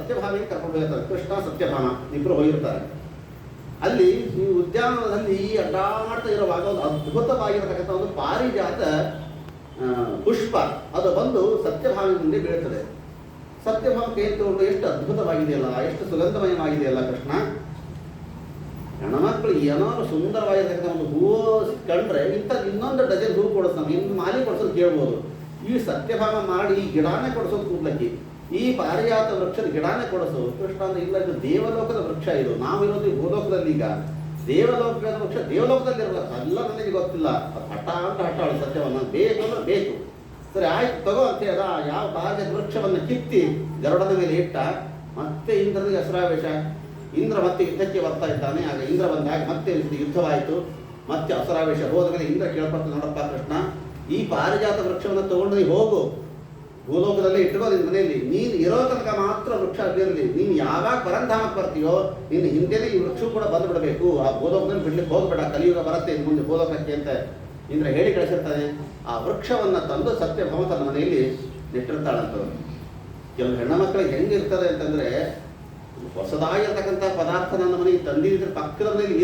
ಸತ್ಯಭಾಮಿಗೆ ಕರ್ಕೊಂಡು ಹೋಗಿರ್ತಾರೆ. ಕೃಷ್ಣ ಸತ್ಯಭಾಮ ಇಬ್ಬರು ಹೋಗಿರ್ತಾರೆ. ಅಲ್ಲಿ ಈ ಉದ್ಯಾನವನದಲ್ಲಿ ಅಡ್ಡಾಡ್ತಾ ಇರುವಾಗ ಒಂದು ಅದ್ಭುತವಾಗಿರತಕ್ಕಂಥ ಒಂದು ಪಾರಿಜಾತ ಪುಷ್ಪ ಅದು ಬಂದು ಸತ್ಯಭಾಮಿ ಮುಂದೆ ಬೀಳ್ತದೆ. ಸತ್ಯಭಾಮ ಕೈ ತಗೊಂಡು ಎಷ್ಟು ಅದ್ಭುತವಾಗಿದೆಯಲ್ಲ, ಎಷ್ಟು ಸುಗಂಧಮಯವಾಗಿದೆಯಲ್ಲ ಕೃಷ್ಣ. ಹೆಣ್ಮಕ್ಳು ಏನಾದ್ರು ಸುಂದರವಾಗಿರ್ತಕ್ಕಂಥ ಒಂದು ಹೂವು ಕಂಡ್ರೆ ಇನ್ನೊಂದು ಡಜನ್ ಹೂವು ಕೊಡಿಸ್ತಾನೆ, ಇನ್ನು ಮಾಲಿ ಕೊಡಿಸೋದು ಕೇಳ್ಬೋದು. ಈ ಸತ್ಯಭಾಮ ಮಾಡಿ ಈ ಗಿಡಾನೇ ಕೊಡಿಸೋದು ಕೂಡ್ಲಕ್ಕಿ, ಈ ಪಾರಿಜಾತ ವೃಕ್ಷದ ಗಿಡಾನೇ ಕೊಡಿಸು ಕೃಷ್ಣ ಅಂದ್ರೆ ಇಲ್ಲ, ಇದು ದೇವಲೋಕದ ವೃಕ್ಷ, ಇದು ನಾವಿರೋದು ಈ ಭೂಲೋಕದಲ್ಲಿ. ಈಗ ದೇವಲೋಕದ ವೃಕ್ಷ ದೇವಲೋಕದಲ್ಲಿ ಇರಲ್ಲ, ಎಲ್ಲ ನನಗೆ ಗೊತ್ತಿಲ್ಲ. ಅದು ಹಠ ಅಂತ ಹಠಾಳು ಸತ್ಯವನ್ನು ಬೇಕು ಅಂದ್ರೆ ಬೇಕು. ಸರಿ ಆಯ್ತು ತಗೋ ಅಂತ ಹೇಳ ಯಾವ ಪಾರಿಜಾತ ವೃಕ್ಷವನ್ನು ಕಿತ್ತಿ ಗರುಡನ ಮೇಲೆ ಇಟ್ಟ. ಮತ್ತೆ ಇಂದ್ರನಿಗೆ ಅಸುರಾವೇಶ. ಇಂದ್ರ ಮತ್ತೆ ಯುದ್ಧಕ್ಕೆ ಬರ್ತಾ ಇದ್ದಾನೆ. ಆಗ ಇಂದ್ರ ಬಂದಾಗ ಮತ್ತೆ ಯುದ್ಧವಾಯಿತು. ಮತ್ತೆ ಅಸುರಾವೇಶ ಹೋದ ಮೇಲೆ ಇಂದ್ರ ಕೇಳ್ಕೊಳ್ತಾನೆ, ನೋಡಪ್ಪ ಕೃಷ್ಣ, ಈ ಪಾರಿಜಾತ ವೃಕ್ಷವನ್ನು ತಗೊಂಡು ನೀ ಹೋಗು, ಭೂಲೋಕದಲ್ಲೇ ಇಟ್ಕೋ ನಿನ್ನ ಮನೆಯಲ್ಲಿ, ನೀನು ಇರೋ ತನಕ ಮಾತ್ರ ವೃಕ್ಷ ಅದಿರಲಿ. ನೀನು ಯಾವಾಗ ಪರಂಧಾಮಕ್ಕೆ ಬರ್ತೀಯೋ ನಿನ್ನ ಹಿಂದೆನೇ ಈ ವೃಕ್ಷ ಕೂಡ ಬಂದುಬಿಡಬೇಕು. ಆ ಭೂಲೋಕದಲ್ಲಿ ಬಿಡ್ಲಿಕ್ಕೆ ಹೋಗ್ಬೇಡ, ಕಲಿಯುಗ ಬರುತ್ತೆ ಇನ್ನು ಮುಂದೆ ಭೂಲೋಕಕ್ಕೆ ಅಂತ ಇಂದ್ರ ಹೇಳಿ ಕಳಿಸಿರ್ತಾನೆ. ಆ ವೃಕ್ಷವನ್ನು ತಂದು ಸತ್ಯಭಾಮ ತನ್ನ ಮನೆಯಲ್ಲಿ ನೆಟ್ಟಿರ್ತಾಳಂತವ್ರು. ಕೆಲವು ಹೆಣ್ಣು ಮಕ್ಕಳಿಗೆ ಹೆಂಗಿರ್ತದೆ ಅಂತಂದ್ರೆ, ಹೊಸದಾಗಿರ್ತಕ್ಕಂಥ ಪದಾರ್ಥ ನನ್ನ ಮನೆಗೆ ತಂದಿದ್ರೆ ಪಕ್ಕದ ಮನೆಯಲ್ಲಿ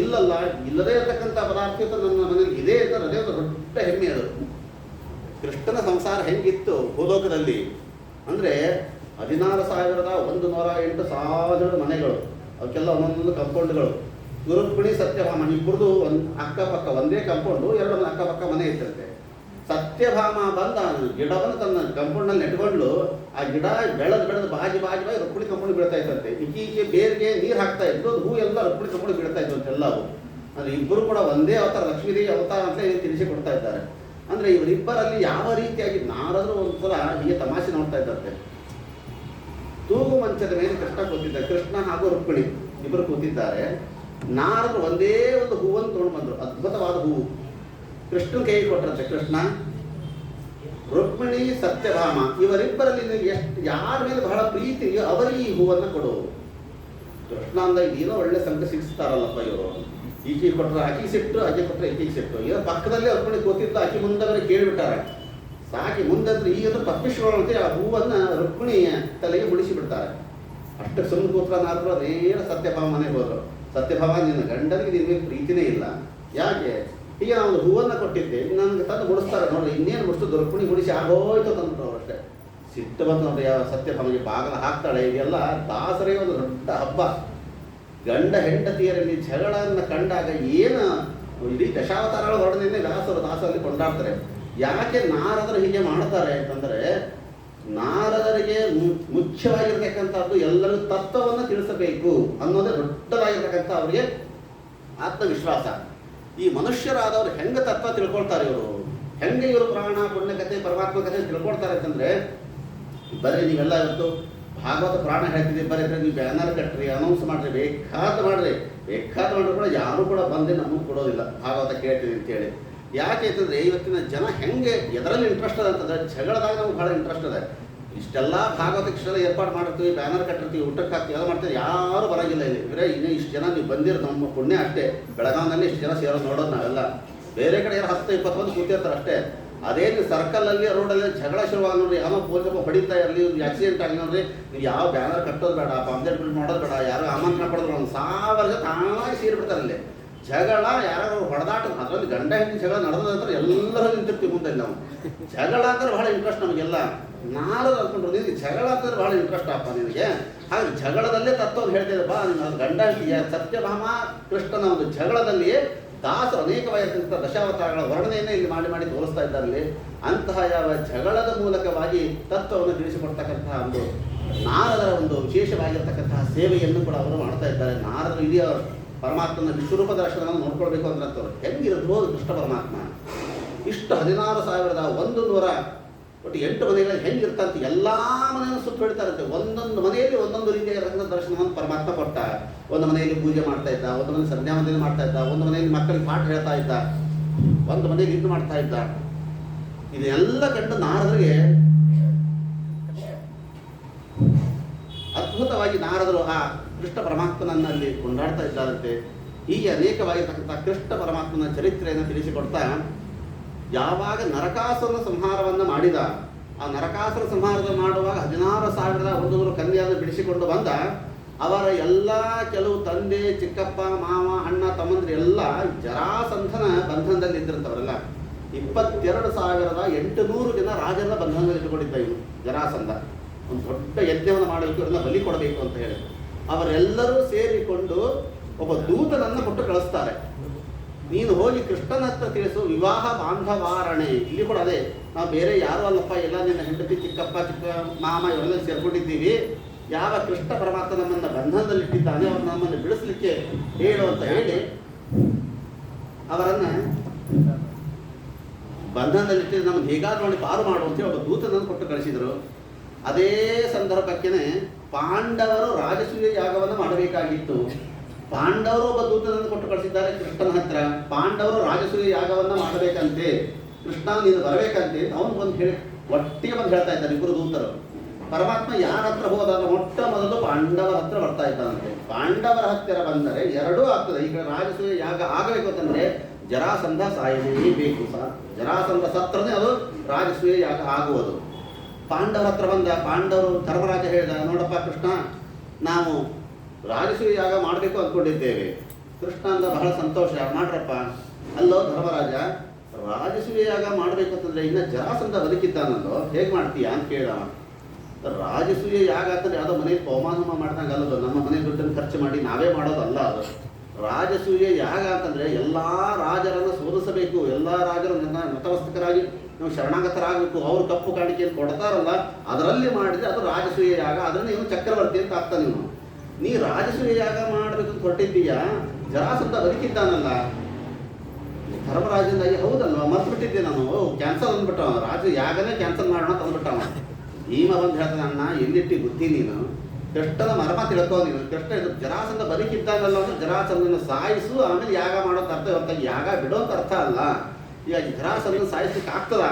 ಇಲ್ಲದೇ ಇರತಕ್ಕಂಥ ಪದಾರ್ಥ ನನ್ನ ಮನೆಯಲ್ಲಿ ಇದೆ ಅಂತ ಅದೇ ಒಂದು ದೊಡ್ಡ ಹೆಮ್ಮೆ. ಅದು ಕೃಷ್ಣನ ಸಂಸಾರ ಹೆಂಗಿತ್ತು ಭೂಲೋಕದಲ್ಲಿ ಅಂದರೆ 16,108 ಮನೆಗಳು, ಅವಕ್ಕೆಲ್ಲ ಒಂದೊಂದು ಕಂಪೌಂಡ್ಗಳು. ರುಕ್ಮಿಣಿ ಸತ್ಯಭಾಮ ಇಬ್ಬರದು ಅಕ್ಕಪಕ್ಕ ಒಂದೇ ಕಂಪೌಂಡು, ಎರಡೊಂದು ಅಕ್ಕಪಕ್ಕ ಮನೆ ಇರ್ತಂತೆ. ಸತ್ಯಭಾಮ ಬಂದ ಗಿಡವನ್ನು ತನ್ನ ಕಂಪೌಂಡ್ನಲ್ಲಿ ನೆಟ್ಕೊಂಡು ಆ ಗಿಡ ಬೆಳೆದು ಬಾಜಿ ರುಕ್ಮಿಣಿ ಕಂಪೌಂಡ್ ಬೀಳ್ತಾ ಇತ್ತಂತೆ. ಈಚೆ ಬೇರಿಗೆ ನೀರು ಹಾಕ್ತಾ ಇದ್ದು ಅದು ಹೂ ಎಲ್ಲ ರುಕ್ಮಿಣಿ ಕಂಪೌಂಡ್ ಬೀಳ್ತಾ ಇತ್ತು ಅಂತೆಲ್ಲವು. ಅಂದರೆ ಇಬ್ಬರು ಕೂಡ ಒಂದೇ ಅವತಾರ, ಲಕ್ಷ್ಮೀದೇವಿ ಅವತಾರ ಅಂತ ತಿಳಿಸಿ ಕೊಡ್ತಾ ಇದ್ದಾರೆ. ಅಂದರೆ ಇವರಿಬ್ಬರಲ್ಲಿ ಯಾವ ರೀತಿಯಾಗಿ ನಾರದರು ಒಂದ್ಸಲ ಹೀಗೆ ತಮಾಷೆ ನೋಡ್ತಾ ಇದ್ದಂತೆ. ತೂಗು ಮಂಚದ ಮೇಲೆ ಕೃಷ್ಣ ಕೂತಿದ್ದಾರೆ, ಕೃಷ್ಣ ಹಾಗೂ ರುಕ್ಮಿಣಿ ಇಬ್ಬರು ಕೂತಿದ್ದಾರೆ. ನಾರದರು ಒಂದೇ ಒಂದು ಹೂವನ್ನು ತೊಗೊಂಡು ಬಂದರು, ಅದ್ಭುತವಾದ ಹೂವು. ಕೃಷ್ಣನ ಕೈಗೆ ಕೊಟ್ಟರಂತೆ. ಕೃಷ್ಣ, ರುಕ್ಮಿಣಿ, ಸತ್ಯಭಾಮ ಇವರಿಬ್ಬರಲ್ಲಿ ನಿನಗೆ ಯಾರ ಮೇಲೆ ಬಹಳ ಪ್ರೀತಿ ಇದೆಯೋ ಅವರಿಗೆ ಈ ಹೂವನ್ನು ಕೊಡು. ಕೃಷ್ಣ ಅಂದ ಇದೇನೋ ಒಳ್ಳೆ ಸಂಘ ಸಿಗಿಸ್ತಾರಲ್ಲಪ್ಪ ಇವರು. ಈಕೆ ಕೊಟ್ಟರೆ ಆಕೆ ಸಿಟ್ಟು, ಆಕೆ ಕೊಟ್ಟರೆ ಈಕೆಗೆ ಸಿಟ್ಟು. ಈಗ ಪಕ್ಕದಲ್ಲೇ ರುಕ್ಮಿಣಿ ಕೂತಿದ್ದು ಆಕೆ ಮುಂದೆ ಕೇಳಿಬಿಟ್ಟಾರೆ. ಸಾಕಿ ಮುಂದಂದ್ರೆ ಈಗಂದ್ರೆ ತಪ್ಪಿಸ್ಕೊಳ್ಳುವಂತೆ ಆ ಹೂವನ್ನು ರುಕ್ಮಿಣಿ ತಲೆಗೆ ಮುಡಿಸಿ ಬಿಡ್ತಾರೆ. ಅಷ್ಟಕ್ಕೆ ಸುಮ್ಮನೆ ಕೂತ್ಕೊಂಡಾದ್ರು ನೇರ ಸತ್ಯಭಾಮ ಮನೆಗೆ ಹೋದರು. ಸತ್ಯಭಾಮ, ನಿನ್ನ ಗಂಡನಿಗೆ ನಿನ್ನ ಮೇಲೆ ಪ್ರೀತಿನೇ ಇಲ್ಲ, ಯಾಕೆ ಈಗ ನಾವು ಹೂವನ್ನು ಕೊಟ್ಟಿದ್ದೆ ನನಗೆ ತಂದು ಮುಡಿಸ್ತಾರೆ ನೋಡ್ರಿ, ಇನ್ನೇನು ಮುಡಿಸೋದು, ರುಕ್ಮಿಣಿ ಮುಡಿಸಿ ಆಗೋಯ್ತು ತಂದ್ರು ಅವ್ರು. ಅಷ್ಟೇ ಸಿಟ್ಟು ಬಂತು ನೋಡ್ರಿ ಯಾವ ಸತ್ಯಭಾಮಿಗೆ. ಬಾಗಲ ಹಾಕ್ತಾಳೆ. ಇದೆಲ್ಲ ದಾಸರೇ ಒಂದು ದೊಡ್ಡ ಹಬ್ಬ. ಗಂಡ ಹೆಂಡತಿಯರಲ್ಲಿ ಜಗಳವನ್ನು ಕಂಡಾಗ ಏನು ಇಡೀ ದಶಾವತಾರಗಳ ಹೊರಡದಿಂದ ದಾಸರಲ್ಲಿ ಕೊಂಡಾಡ್ತಾರೆ. ಯಾಕೆ ನಾರದರು ಹೀಗೆ ಮಾಡ್ತಾರೆ ಅಂತಂದರೆ, ನಾರದರಿಗೆ ಮುಖ್ಯವಾಗಿರ್ತಕ್ಕಂಥದ್ದು ಎಲ್ಲರಿಗೂ ತತ್ವವನ್ನು ತಿಳಿಸಬೇಕು ಅನ್ನೋದೇ ದೊಡ್ಡದಾಗಿರ್ತಕ್ಕಂಥ ಅವರಿಗೆ ಆತ್ಮವಿಶ್ವಾಸ. ಈ ಮನುಷ್ಯರಾದವರು ಹೆಂಗೆ ತತ್ವ ತಿಳ್ಕೊಳ್ತಾರೆ, ಹೆಂಗೆ ಇವರು ಪ್ರಾಣ ಪುಣ್ಯಕತೆ ಪರಮಾತ್ಮ ಕತೆ ತಿಳ್ಕೊಳ್ತಾರೆ ಅಂತಂದರೆ, ಬರೀ ನೀವೆಲ್ಲ ಇವತ್ತು ಭಾಗವತ ಪುರಾಣ ಹೇಳ್ತಿದ್ದೀವಿ, ಬರೀ ನೀವು ಬ್ಯಾನರ್ ಕಟ್ಟ್ರಿ, ಅನೌನ್ಸ್ ಮಾಡಿರಿ, ಬೇಕಾದ ಮಾಡಿರಿ ಕೂಡ ಯಾರು ಕೂಡ ಬಂದು ನಮಗೆ ಕೊಡೋದಿಲ್ಲ ಭಾಗವತ ಕೇಳ್ತೀವಿ ಅಂತೇಳಿ. ಯಾಕೆ ಅಂತಂದರೆ ಇವತ್ತಿನ ಜನ ಹೆಂಗೆ ಎದರಲ್ಲಿ ಇಂಟ್ರೆಸ್ಟ್ ಅದ ಅಂತಂದರೆ, ಜಗಳದಾಗ ನಮ್ಗೆ ಭಾಳ ಇಂಟ್ರೆಸ್ಟ್ ಅದ. ಇಷ್ಟೆಲ್ಲ ಭಾಗವತ ಇಷ್ಟೆಲ್ಲ ಏರ್ಪಾಡು ಮಾಡಿರ್ತೀವಿ, ಬ್ಯಾನರ್ ಕಟ್ಟಿರ್ತೀವಿ, ಊಟಕ್ಕೆ ಹಾಕ್ತೀವಿ, ಎಲ್ಲ ಮಾಡ್ತೀವಿ, ಯಾರು ಬರೋಂಗಿಲ್ಲ ಇಲ್ಲಿ. ಇವರೇ ಇನ್ನೂ ಇಷ್ಟು ಜನ ನೀವು ಬಂದಿರೋದು ನಮ್ಮ ಪುಣ್ಯ ಅಷ್ಟೇ. ಬೆಳಗಾವಿನಲ್ಲಿ ಇಷ್ಟು ಜನ ಸೇರೋದು ನೋಡೋದು ನಾವೆಲ್ಲ. ಬೇರೆ ಕಡೆ ಯಾರು 10-20 ಮಂದಿ ಕೂತಿರ್ತಾರೆ ಅಷ್ಟೇ. ಅದೇ ನೀವು ಸರ್ಕಲಲ್ಲಿ ರೋಡಲ್ಲಿ ಜಗಳ ಶುರುವಾಗಿ ನೋಡ್ರಿ, ಯಾವ ಪೊಲೀಸಪ್ಪ ಹೊಡಿತಾ ಇರಲಿ, ಒಂದು ಆಕ್ಸಿಡೆಂಟ್ ಆಗಿ ನೋಡ್ರಿ, ನೀವು ಯಾವ ಬ್ಯಾನರ್ ಕಟ್ಟೋದು ಬೇಡ, ಪಾಂಪ್ಲೆಟ್ ಬಿಲ್ ಮಾಡೋದು ಬೇಡ, ಯಾರು ಆಮಂತ್ರಣ ಪಡೆದ್ರು ಒಂದು 1000 ಜನ ತಾನಾಗಿ ಸೇರಿಬಿಡ್ತಾರೆ ಅಲ್ಲಿ. ಜಗಳ ಯಾರು ಹೊಡೆದಾಟ, ಅದರಲ್ಲಿ ಗಂಡ ಹೆಂಡತಿ ಜಗಳ ನಡೆದಂದ್ರೆ ಎಲ್ಲರೂ ನಿಂತಿರ್ತೀವಿ ಮುಂದೆ. ನಾವು ಜಗಳ ಅಂದ್ರೆ ಬಹಳ ಇಂಟ್ರೆಸ್ಟ್ ನಮಗೆಲ್ಲ. ನಾರದು ಅಂದ್ಕೊಂಡ್ರು ನಿನಗೆ ಜಗಳ ಅಂತಂದ್ರೆ ಬಹಳ ಇಂಟ್ರೆಸ್ಟ್ ಅಪ್ಪ ನಿನಗೆ. ಹಾಗೆ ಜಗಳದಲ್ಲೇ ತತ್ವವನ್ನು ಹೇಳ್ತಿದ್ದೆ ಬಾ. ಅದು ಗಂಡ ಹೆಂಡತಿಯ ಸತ್ಯಭಾಮ ಕೃಷ್ಣನ ಒಂದು ಜಗಳದಲ್ಲಿಯೇ ದಾಸರು ಅನೇಕವಾಗಿರ್ತಕ್ಕಂಥ ದಶಾವತಾರಗಳ ವರ್ಣನೆಯನ್ನೇ ಇಲ್ಲಿ ಮಾಡಿ ತೋರಿಸ್ತಾ ಇದ್ದಾರಲ್ಲಿ. ಅಂತಹ ಯಾವ ಜಗಳದ ಮೂಲಕವಾಗಿ ತತ್ವವನ್ನು ತಿಳಿಸಿಕೊಡ್ತಕ್ಕಂತಹ ಒಂದು ನಾರದರ ಒಂದು ವಿಶೇಷವಾಗಿರ್ತಕ್ಕಂತಹ ಸೇವೆಯನ್ನು ಕೂಡ ಅವರು ಮಾಡ್ತಾ ಇದ್ದಾರೆ. ನಾರದರು ಇಡೀ ಪರಮಾತ್ಮನ ವಿಶ್ವರೂಪ ದರ್ಶನವನ್ನು ನೋಡ್ಕೊಳ್ಬೇಕು ಅಂದ್ರಂತವ್ರು. ಹೆಂಗಿರ್ಬೋದು ಕೃಷ್ಣ ಪರಮಾತ್ಮ ಇಷ್ಟು 16,108 ಮನೆಗಳಲ್ಲಿ ಹೆಂಗಿರ್ತಂತೆ ಎಲ್ಲ ಮನೆಯನ್ನು ಸುತ್ತ ಹೊಡಿತಾರಂತೆ. ಒಂದೊಂದು ಮನೆಯಲ್ಲಿ ಒಂದೊಂದು ರೀತಿಯಾಗಿರ್ತಕ್ಕಂಥ ದರ್ಶನವನ್ನು ಪರಮಾತ್ಮ ಕೊಟ್ಟ. ಒಂದು ಮನೆಯಲ್ಲಿ ಪೂಜೆ ಮಾಡ್ತಾ ಇದ್ದ, ಒಂದು ಮನೆ ಸಂಧ್ಯಾ ಮನೆಯಲ್ಲಿ ಮಾಡ್ತಾ ಇದ್ದ, ಒಂದು ಮನೆಯಲ್ಲಿ ಮಕ್ಕಳಿಗೆ ಪಾಠ ಹೇಳ್ತಾ ಇದ್ದ, ಒಂದು ಮನೆಯಲ್ಲಿ ಇದು ಮಾಡ್ತಾ ಇದ್ದ. ಇದೆಲ್ಲ ಕಂಡು ನಾರದರಿಗೆ ಅದ್ಭುತವಾಗಿ ನಾರದರು ಆ ಕೃಷ್ಣ ಪರಮಾತ್ಮನಲ್ಲಿ ಕೊಂಡಾಡ್ತಾ ಇದ್ದಾರಂತೆ. ಹೀಗೆ ಅನೇಕವಾಗಿರ್ತಕ್ಕಂಥ ಕೃಷ್ಣ ಪರಮಾತ್ಮನ ಚರಿತ್ರೆಯನ್ನು ತಿಳಿಸಿಕೊಡ್ತಾ, ಯಾವಾಗ ನರಕಾಸುರನ ಸಂಹಾರವನ್ನು ಮಾಡಿದ ಆ ನರಕಾಸುರ ಸಂಹಾರದ ಮಾಡುವಾಗ 16,100 ಕನ್ಯೆಯನ್ನು ಬಿಡಿಸಿಕೊಂಡು ಬಂದ. ಅವರ ಎಲ್ಲ ಕೆಲವು ತಂದೆ, ಚಿಕ್ಕಪ್ಪ, ಮಾವ, ಅಣ್ಣ, ತಮ್ಮಂದ್ರು ಎಲ್ಲ ಜರಾಸಂಧನ ಬಂಧನದಲ್ಲಿ ಇದ್ರಂಥವರೆಲ್ಲ. 22,800 ಜನ ರಾಜರ ಬಂಧನದಲ್ಲಿ ಇಟ್ಟುಕೊಂಡಿದ್ದ ಇವನು ಜರಾಸಂಧ. ಒಂದು ದೊಡ್ಡ ಯಜ್ಞವನ್ನು ಮಾಡಬೇಕು, ಇವರನ್ನ ಬಲಿ ಕೊಡಬೇಕು ಅಂತ ಹೇಳಿ ಅವರೆಲ್ಲರೂ ಸೇರಿಕೊಂಡು ಒಬ್ಬ ದೂತನನ್ನು ಕೊಟ್ಟು ಕಳಿಸ್ತಾರೆ. ನೀನು ಹೋಗಿ ಕೃಷ್ಣನ ಹತ್ರ ತಿಳಿಸು, ವಿವಾಹ ಬಾಂಧವಾರಣೆ. ಇಲ್ಲಿ ಕೂಡ ಅದೇ, ನಾವು ಬೇರೆ ಯಾರು ಅಲ್ಲಪ್ಪ, ಎಲ್ಲ ನಿನ್ನ ಹೆಂಡತಿ, ಚಿಕ್ಕಪ್ಪ, ಮಾಮ ಇವರೆಲ್ಲ ಸೇರ್ಕೊಂಡಿದ್ದೀವಿ. ಯಾವ ಕೃಷ್ಣ ಪರಮಾತ್ಮ ನಮ್ಮನ್ನು ಬಂಧನದಲ್ಲಿಟ್ಟಿದ್ದಾನೆ ಅವ್ರು ನಮ್ಮನ್ನು ಬಿಡಿಸ್ಲಿಕ್ಕೆ ಹೇಳು ಅಂತ ಹೇಳಿ ಅವರನ್ನು ಬಂಧನದಲ್ಲಿಟ್ಟಿದ್ದು ನಮ್ಮನ್ನು ಹೇಗಾದ್ರೂ ನೋಡಿ ಪಾರು ಮಾಡುವಂತೆ ಒಬ್ಬ ದೂತನನ್ನು ಕೊಟ್ಟು ಕಳಿಸಿದರು. ಅದೇ ಸಂದರ್ಭಕ್ಕೆ ಪಾಂಡವರು ರಾಜಸೂಯ ಯಾಗವನ್ನು ಮಾಡಬೇಕಾಗಿತ್ತು. ಪಾಂಡವರು ಒಬ್ಬ ದೂತನನ್ನು ಕೊಟ್ಟು ಕಳಿಸಿದ್ದಾರೆ ಕೃಷ್ಣನ ಹತ್ರ. ಪಾಂಡವರು ರಾಜಸೂಯ ಯಾಗವನ್ನು ಮಾಡಬೇಕಂತೆ, ಕೃಷ್ಣ ನೀನು ಬರಬೇಕಂತೆ ಅವನು ಬಂದು ಹೇಳಿ ಒಟ್ಟಿಗೆ ಬಂದು ಹೇಳ್ತಾ ಇದ್ದಾರೆ ಇಬ್ಬರು ದೂತರು. ಪರಮಾತ್ಮ ಯಾರ ಹತ್ರ ಹೋದಾಗ ಮೊಟ್ಟ ಮೊದಲು ಪಾಂಡವರ ಹತ್ರ ಬರ್ತಾ ಇದ್ದಾನಂತೆ. ಪಾಂಡವರ ಹತ್ತಿರ ಬಂದರೆ ಎರಡೂ ಆಗ್ತದೆ. ಈಗ ರಾಜಸೂಯ ಯಾಗ ಆಗಬೇಕು ಅಂತಂದ್ರೆ ಜರಾಸಂಧ ಸಾಯಲೇಬೇಕು. ಜರಾಸಂಧ ಸತ್ರನೇ ಅದು ರಾಜಸೂಯ ಯಾಗ ಆಗುವುದು. ಪಾಂಡವರ ಹತ್ರ ಬಂದ. ಪಾಂಡವರು ಧರ್ಮರಾಜ ಹೇಳಿದ, ನೋಡಪ್ಪ ಕೃಷ್ಣ, ನಾವು ರಾಜಸೂಯ ಯಾಗ ಮಾಡಬೇಕು ಅಂದ್ಕೊಂಡಿದ್ದೇವೆ. ಕೃಷ್ಣ ಅಂದ ಬಹಳ ಸಂತೋಷ, ಮಾಡ್ರಪ್ಪ. ಅಲ್ಲೋ ಧರ್ಮರಾಜ, ರಾಜಸೂಯ ಯಾಗ ಮಾಡಬೇಕು ಅಂತಂದ್ರೆ ಇನ್ನು ಜರಾಸಂಧ ಬದುಕಿದ್ದಾನಲ್ಲೋ, ಹೇಗೆ ಮಾಡ್ತೀಯಾ ಅಂತ ಕೇಳ. ರಾಜಸೂಯ ಯಾಗ ಅಂತಂದ್ರೆ ಯಾವುದೋ ಮನೆಗೆ ಪವಮಾನ ಮಾಡ್ದಂಗೆ ಅಲ್ಲದು, ನಮ್ಮ ಮನೆ ದುಡ್ಡನ್ನು ಖರ್ಚು ಮಾಡಿ ನಾವೇ ಮಾಡೋದಲ್ಲ ಅದು. ರಾಜಸೂಯ ಯಾಗ ಅಂತಂದ್ರೆ ಎಲ್ಲ ರಾಜರನ್ನು ಸೋಲಿಸಬೇಕು, ಎಲ್ಲ ರಾಜರು ನತಮಸ್ತಕರಾಗಿ ನಾವು ಶರಣಾಗತರಾಗಬೇಕು. ಅವರು ಕಪ್ಪು ಕಾಣಿಕೆಯನ್ನು ಕೊಡ್ತಾರಲ್ಲ, ಅದರಲ್ಲಿ ಮಾಡಿದ್ರೆ ಅದು ರಾಜಸೂಯ ಯಾಗ. ಅದನ್ನು ಇವನು ಚಕ್ರವರ್ತಿ ಅಂತ ಆಗ್ತಾನೆ. ನೀ ರಾಜಸೂಯ ಯಾಗ ಮಾಡಬೇಕು ಅಂತ ಹೊರಟಿದ್ದೀಯಾ, ಜರಾಸಂಧ ಬದುಕಿದ್ದಾನಲ್ಲ. ಧರ್ಮರಾಜನಾಗಿ ಹೌದಲ್ವ, ಮರ್ತು ಬಿಟ್ಟಿದ್ದೆ ನಾನು, ಕ್ಯಾನ್ಸಲ್ ಅಂದ್ಬಿಟ್ಟವ, ರಾಜ ಯಾಗನೇ ಕ್ಯಾನ್ಸಲ್ ಮಾಡೋಣ ತಂದ್ಬಿಟ್ಟವ. ಭೀಮ ಬಂದು ಹೇಳ್ತಾನೆ, ಅಣ್ಣ ಎಲ್ಲಿಟ್ಟಿ ಬುದ್ಧಿ ನೀನು, ಕೃಷ್ಣನ ಮರ್ಮ ತಿಳ್ಕೋ ನೀನು. ಕೃಷ್ಣ ಜರಾಸಂಧ ಬದುಕಿದ್ದಾನಲ್ಲ ಅಂದ್ರೆ ಜರಾಸಂಧನ ಸಾಯಿಸು, ಆಮೇಲೆ ಯಾಗ ಮಾಡೋದು ಅರ್ಥ, ಹೊರತಾಗಿ ಯಾಗ ಬಿಡೋಂತ ಅರ್ಥ ಅಲ್ಲ. ಈಗ ಜರಾಸಂಧನ ಸಾಯಿಸ್ಲಿಕ್ಕೆ ಆಗ್ತದ?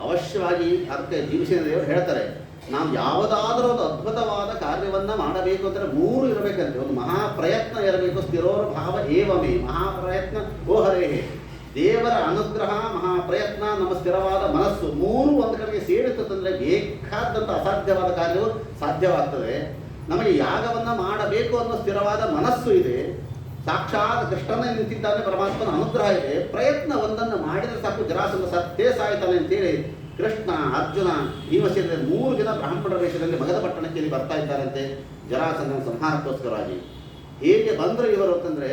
ಅವಶ್ಯವಾಗಿ ಅದಕ್ಕೆ ಭೀಮಸೇನ ದೇವರು ಹೇಳ್ತಾರೆ, ನಾವು ಯಾವುದಾದ್ರೂ ಒಂದು ಅದ್ಭುತವಾದ ಕಾರ್ಯವನ್ನ ಮಾಡಬೇಕು ಅಂದರೆ 3 ಇರಬೇಕಂತೆ. ಒಂದು ಮಹಾಪ್ರಯತ್ನ ಇರಬೇಕು, ಸ್ಥಿರೋರ ಭಾವ ಏವಮೇ. ಮಹಾಪ್ರಯತ್ನ ಓ ಹರೇಹೇ, ದೇವರ ಅನುಗ್ರಹ, ಮಹಾಪ್ರಯತ್ನ, ನಮ್ಮ ಸ್ಥಿರವಾದ ಮನಸ್ಸು, 3 ಒಂದು ಕಡೆಗೆ ಸೇರಿತಂದ್ರೆ ಬೇಕಾದಂಥ ಅಸಾಧ್ಯವಾದ ಕಾರ್ಯವು ಸಾಧ್ಯವಾಗ್ತದೆ. ನಮಗೆ ಯಾಗವನ್ನ ಮಾಡಬೇಕು ಅನ್ನೋ ಸ್ಥಿರವಾದ ಮನಸ್ಸು ಇದೆ, ಸಾಕ್ಷಾತ್ ಕೃಷ್ಣನೇ ನಿಂತಿದ್ದಾನೆ, ಪರಮಾತ್ಮನ ಅನುಗ್ರಹ ಇದೆ. ಪ್ರಯತ್ನ ಒಂದನ್ನು ಮಾಡಿದರೆ ಸಾಕು, ಜರಾಸಂಧ ಸತ್ತೇ ಸಾಯ್ತಾನೆ ಅಂತೇಳಿ ಕೃಷ್ಣ, ಅರ್ಜುನ, ಭೀಮಸೇನ 3 ಜನ ಬ್ರಾಹ್ಮಣರ ವೇಷದಲ್ಲಿ ಮಗಧ ಪಟ್ಟಣಕ್ಕೆ ಇಲ್ಲಿ ಬರ್ತಾ ಇದ್ದಾರಂತೆ ಜರಾಸಂಧನ ಸಂಹಾರಕ್ಕೋಸ್ಕರವಾಗಿ. ಹೇಗೆ ಬಂದರು ಇವರು ಅಂತಂದ್ರೆ,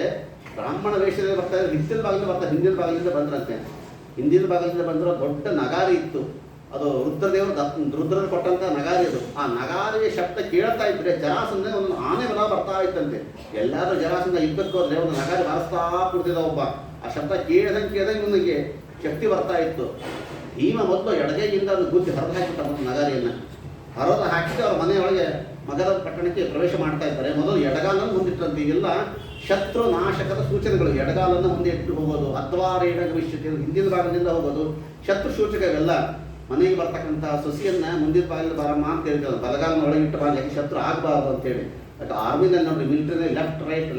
ಬ್ರಾಹ್ಮಣ ವೇಷದಲ್ಲಿ ಬರ್ತಾ ಇದ್ದಾರೆ, ಹಿಂದಿನ ಭಾಗದಿಂದ ಬರ್ತಾರೆ, ಹಿಂದಿನ ಭಾಗದಿಂದ ಬಂದ್ರಂತೆ. ಹಿಂದಿನ ಭಾಗದಿಂದ ಬಂದಿರೋ ದೊಡ್ಡ ನಗಾರಿ ಇತ್ತು, ಅದು ರುದ್ರರು ಕೊಟ್ಟಂತ ನಗಾರಿ ಅದು. ಆ ನಗಾರಿಯ ಶಬ್ದ ಕೇಳ್ತಾ ಇದ್ರೆ ಜರಾಸಂಧ ಒಂದು ಆನೆ ಬಲ ಬರ್ತಾ ಇತ್ತಂತೆ. ಎಲ್ಲಾದ್ರೂ ಜರಾಸಂಧ ಯುದ್ಧಕ್ಕೆ ಹೋದ್ರೆ ಒಂದು ನಗಾರಿ ಬಾರಿಸ್ತಾ ಕುಡ್ತಿದ್ದ ಒಬ್ಬ. ಆ ಶಬ್ದ ಕೇಳ್ದಂಗೆ ಇವನಿಗೆ ಶಕ್ತಿ ಬರ್ತಾ ಇತ್ತು. ಭೀಮ ಮೊದಲು ಎಡಗೈಯಿಂದ ಅದು ಗುದ್ದಿ ಹರಿದು ಹಾಕಿಬಿಟ್ಟ ಒಂದು ನಗಾರಿಯನ್ನು. ಹರಿದು ಹಾಕಿಟ್ಟು ಅವ್ರ ಮನೆಯೊಳಗೆ ಮಗಧ ಪಟ್ಟಣಕ್ಕೆ ಪ್ರವೇಶ ಮಾಡ್ತಾ ಇದ್ದಾರೆ. ಮೊದಲು ಎಡಗಾಲನ್ನು ಮುಂದಿಟ್ಟಂತೆ. ಇವೆಲ್ಲ ಶತ್ರು ನಾಶಕದ ಸೂಚನೆಗಳು. ಎಡಗಾಲನ್ನು ಮುಂದೆ ಇಟ್ಟು ಹೋಗೋದು, ಅದ್ವಾರೇಣ ಗವಿಷ್ಯತೆ, ಹಿಂದಿನ ಭಾಗದಿಂದ ಹೋಗೋದು ಶತ್ರು ಸೂಚಕ. ಇವೆಲ್ಲ ಮನೆಗೆ ಬರ್ತಕ್ಕಂಥ ಸೊಸಿಯನ್ನ ಮುಂದಿನ ಭಾಗದಿಂದ ಬರಮ್ಮ ಅಂತ ಹೇಳ್ತಾರೆ. ಬಲಗಾಲನ ಒಳಗಿಟ್ಟು ಬಾಗಿ ಶತ್ರು ಆಗಬಾರ್ದು ಅಂತೇಳಿ. ಯಾಕೆ ಆರ್ಮಿನಲ್ಲಿ ನೋಡ್ರಿ, ಮಿಲಿಟರಿ ಲೆಫ್ಟ್ ರೈಟ್,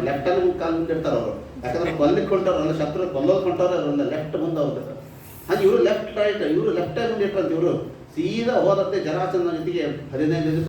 ಲೆಫ್ಟನ್ನು ಕಾಲು ಮುಂದಿರ್ತಾರೆ ಅವರು. ಯಾಕಂದ್ರೆ ಕೊಲ್ಲಿಕ್ಕೆ ಕೊಂಟವ್ರು, ಶತ್ರು ಕೊಲ್ಲೋದು ಕೊಂಟವ್ರು ಅವರನ್ನ ಲೆಫ್ಟ್ ಮುಂದೆ ಹೋಗ್ತಾರೆ. ಹಾಗೆ ಇವರು ಲೆಫ್ಟ್ ರೈಟ್, ಇವರು ಲೆಫ್ಟ್ ಮುಂದೆ ಇಟ್ಟಂತ. ಇವರು ಸೀದಾ ಹೋದಂತೆ ಜರಾಸಂಧನ ಜೊತೆಗೆ 15